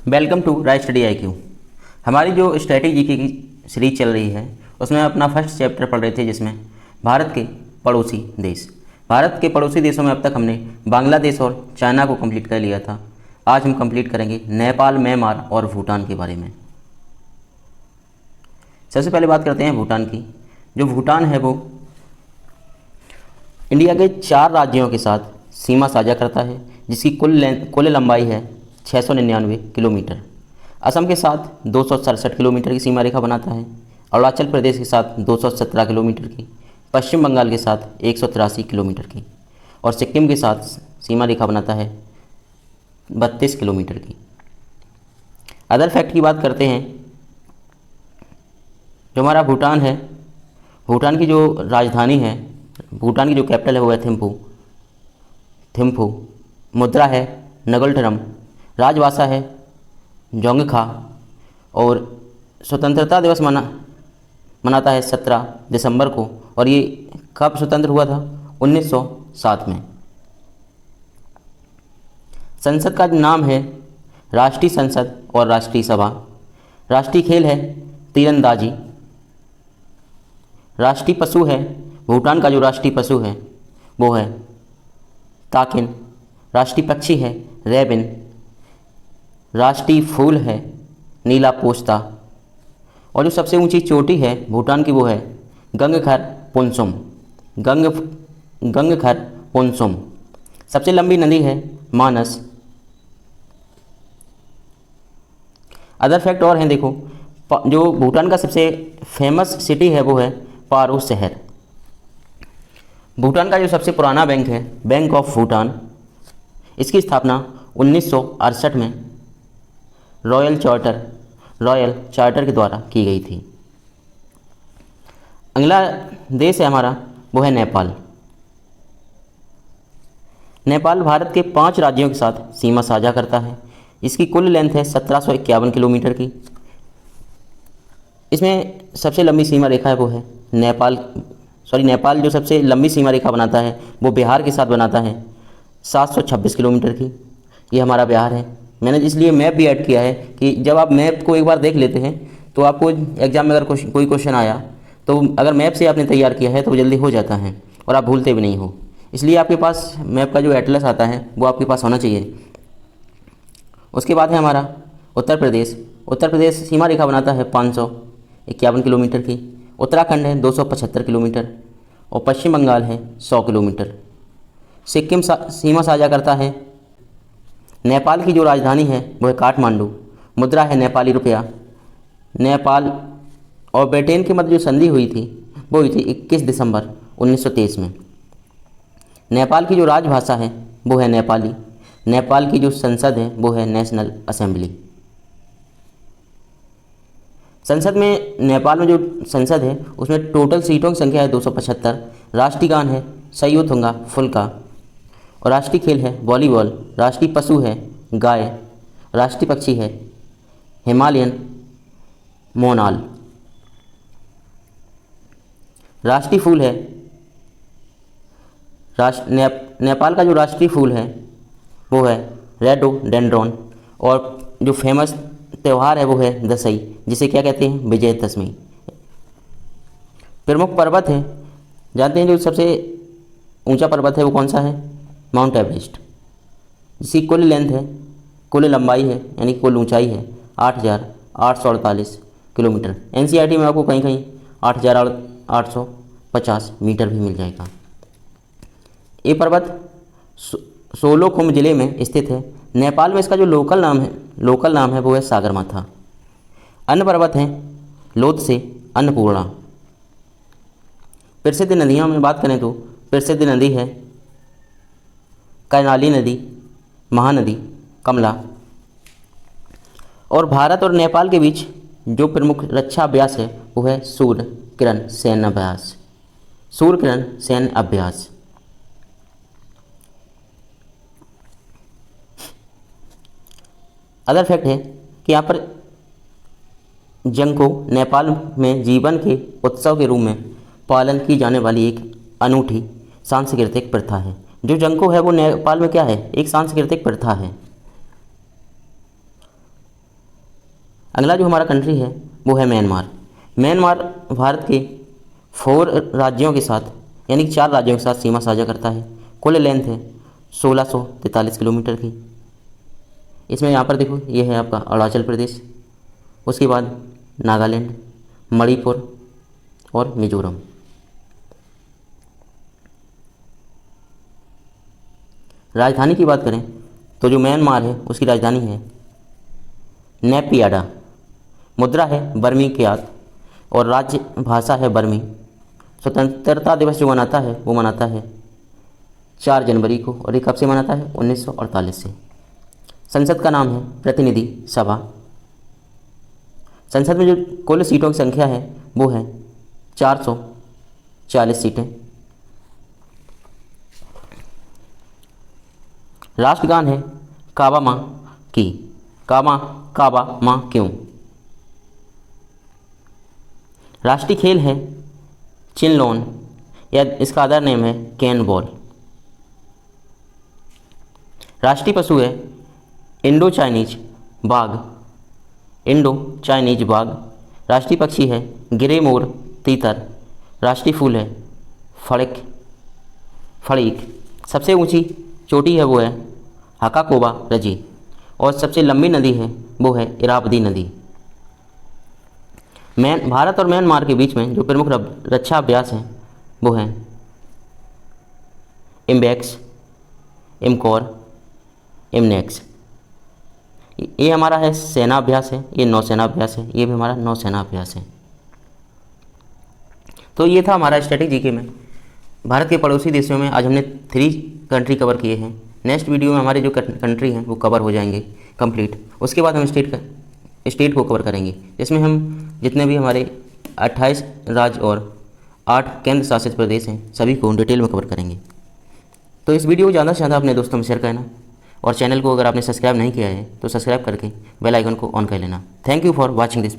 Welcome to right study IQ। हमारी जो strategy की सीरीज चल रही है उसमें अपना फर्स्ट चैप्टर पढ़ रहे थे, जिसमें भारत के पड़ोसी देश। भारत के पड़ोसी देशों में अब तक हमने बांग्लादेश और चाइना को कंप्लीट कर लिया था। आज हम कंप्लीट करेंगे नेपाल, म्यांमार और भूटान के बारे में। सबसे पहले बात करते हैं भूटान की। जो भूटान है वो इंडिया के 4 राज्यों के साथ सीमा साझा करता है, जिसकी कुल लंबाई है 699 किलोमीटर। असम के साथ 267 किलोमीटर की सीमा रेखा बनाता है, अरुणाचल प्रदेश के साथ 217 किलोमीटर की, पश्चिम बंगाल के साथ 183 किलोमीटर की और सिक्किम के साथ सीमा रेखा बनाता है 32 किलोमीटर की। अदर फैक्ट की बात करते हैं। जो हमारा भूटान है, भूटान की जो राजधानी है, भूटान की जो कैपिटल है वो है थिम्फू। मुद्रा है नगलटरम। राजभाषा है जोंगखा और स्वतंत्रता दिवस मनाता है 17 दिसंबर को। और ये कब स्वतंत्र हुआ था? 1907 में। संसद का नाम है राष्ट्रीय संसद और राष्ट्रीय सभा। राष्ट्रीय खेल है तीरंदाजी। राष्ट्रीय पशु है, भूटान का जो राष्ट्रीय पशु है वो है ताकिन। राष्ट्रीय पक्षी है रेबिन। राष्ट्रीय फूल है नीला पोस्ता। और जो सबसे ऊंची चोटी है भूटान की वो है गंगखर पुनसुम। सबसे लंबी नदी है मानस। अदर फैक्ट और हैं, देखो। जो भूटान का सबसे फेमस सिटी है वो है पारो शहर। भूटान का जो सबसे पुराना बैंक है बैंक ऑफ भूटान, इसकी स्थापना 1968 में रॉयल चार्टर के द्वारा की गई थी। अगला देश है हमारा वो है नेपाल। नेपाल भारत के 5 राज्यों के साथ सीमा साझा करता है। इसकी कुल लेंथ है 1751 किलोमीटर की। इसमें सबसे लंबी सीमा रेखा है वो है नेपाल जो सबसे लंबी सीमा रेखा बनाता है वो बिहार के साथ बनाता है 726 किलोमीटर की। ये हमारा बिहार है। मैंने इसलिए मैप भी ऐड किया है कि जब आप मैप को एक बार देख लेते हैं तो आपको एग्जाम में अगर कोई क्वेश्चन आया तो अगर मैप से आपने तैयार किया है तो वो जल्दी हो जाता है और आप भूलते भी नहीं हो। इसलिए आपके पास मैप का जो एटलस आता है वो आपके पास होना चाहिए। उसके बाद है हमारा उत्तर प्रदेश सीमा रेखा बनाता है 551 किलोमीटर की। उत्तराखंड है 275 किलोमीटर और पश्चिम बंगाल है 100 किलोमीटर। सिक्किम सीमा साझा करता है। नेपाल की जो राजधानी है वो है काठमांडू। मुद्रा है नेपाली रुपया। नेपाल और ब्रिटेन के मध्य जो संधि हुई थी वो हुई थी 21 दिसंबर 1923 में। नेपाल की जो राजभाषा है वो है नेपाली। नेपाल की जो संसद है वो है नेशनल असेंबली। संसद में, नेपाल में जो संसद है उसमें टोटल सीटों की संख्या है 275। राष्ट्रीय गान है सयुथुंगा फुल्का और राष्ट्रीय खेल है वॉलीबॉल। राष्ट्रीय पशु है गाय। राष्ट्रीय पक्षी है हिमालयन मोनाल। राष्ट्रीय फूल है नेपाल का जो राष्ट्रीय फूल है वो है रेडोडेंड्रॉन। और जो फेमस त्यौहार है वो है दशई, जिसे क्या कहते हैं? विजयदशमी। प्रमुख पर्वत है, जानते हैं जो सबसे ऊंचा पर्वत है वो कौन सा है? माउंट एवरेस्ट, जिसकी कुल लंबाई है यानी कुल ऊंचाई है 8,848 किलोमीटर। NCERT में आपको कहीं कहीं 8,850 मीटर भी मिल जाएगा। ये पर्वत सोलोखुम्बु जिले में स्थित है। नेपाल में इसका जो लोकल नाम है वो है सागरमाथा। अन्य पर्वत हैं लोत्से, अन्नपूर्णा। प्रसिद्ध नदियों में बात करें तो प्रसिद्ध नदी है कर्णाली नदी, महानदी, कमला। और भारत और नेपाल के बीच जो प्रमुख रक्षा अभ्यास है वो है सूर्य किरण सैन्य अभ्यास। अदर फैक्ट है कि यहाँ पर जंग को नेपाल में जीवन के उत्सव के रूप में पालन की जाने वाली एक अनूठी सांस्कृतिक प्रथा है। जो जंको है वो नेपाल में क्या है? एक सांस्कृतिक प्रथा है। अगला जो हमारा कंट्री है वो है म्यांमार। म्यांमार भारत के 4 राज्यों के साथ यानी कि 4 राज्यों के साथ सीमा साझा करता है। कुल लेंथ है 1643 किलोमीटर की। इसमें यहाँ पर देखो, ये है आपका अरुणाचल प्रदेश, उसके बाद नागालैंड, मणिपुर और मिजोरम। राजधानी की बात करें तो जो म्यांमार है उसकी राजधानी है नेपियाडा। मुद्रा है बर्मी क्यात और राज्य भाषा है बर्मी। स्वतंत्रता दिवस जो मनाता है वो मनाता है 4 जनवरी को, और ये कब से मनाता है? 1948 से। संसद का नाम है प्रतिनिधि सभा। संसद में जो कुल सीटों की संख्या है वो है 440 सीटें। राष्ट्रगान है काबा माँ की। काबा माँ क्यों? राष्ट्रीय खेल है चिनलोन, या इसका अदर नेम है कैन बॉल। राष्ट्रीय पशु है इंडो चाइनीज बाघ। राष्ट्रीय पक्षी है गिरे मोर तीतर। राष्ट्रीय फूल है फड़ीक। सबसे ऊंची चोटी है वो है हकाकोबा रजी, और सबसे लंबी नदी है वो है इरावदी नदी। भारत और म्यांमार के बीच में जो प्रमुख रक्षा अभ्यास हैं वो हैं इम्बैक्स, इमकोर, इमनेक्स। ये हमारा है सेना अभ्यास है, ये नौसेना अभ्यास है, ये भी हमारा नौसेना अभ्यास है। तो ये था हमारा स्ट्रेटेजी के में भारत के पड़ोसी देशों में। आज हमने 3 कंट्री कवर किए हैं। नेक्स्ट वीडियो में हमारे जो कंट्री हैं वो कवर हो जाएंगे कंप्लीट। उसके बाद हम स्टेट को कवर करेंगे, जिसमें हम जितने भी हमारे 28 राज्य और 8 केंद्र शासित प्रदेश हैं सभी को डिटेल में कवर करेंगे। तो इस वीडियो को ज़्यादा से ज़्यादा अपने दोस्तों में शेयर करना, और चैनल को अगर आपने सब्सक्राइब नहीं किया है तो सब्सक्राइब करके बेल आइकन को ऑन कर लेना। Thank you for watching this.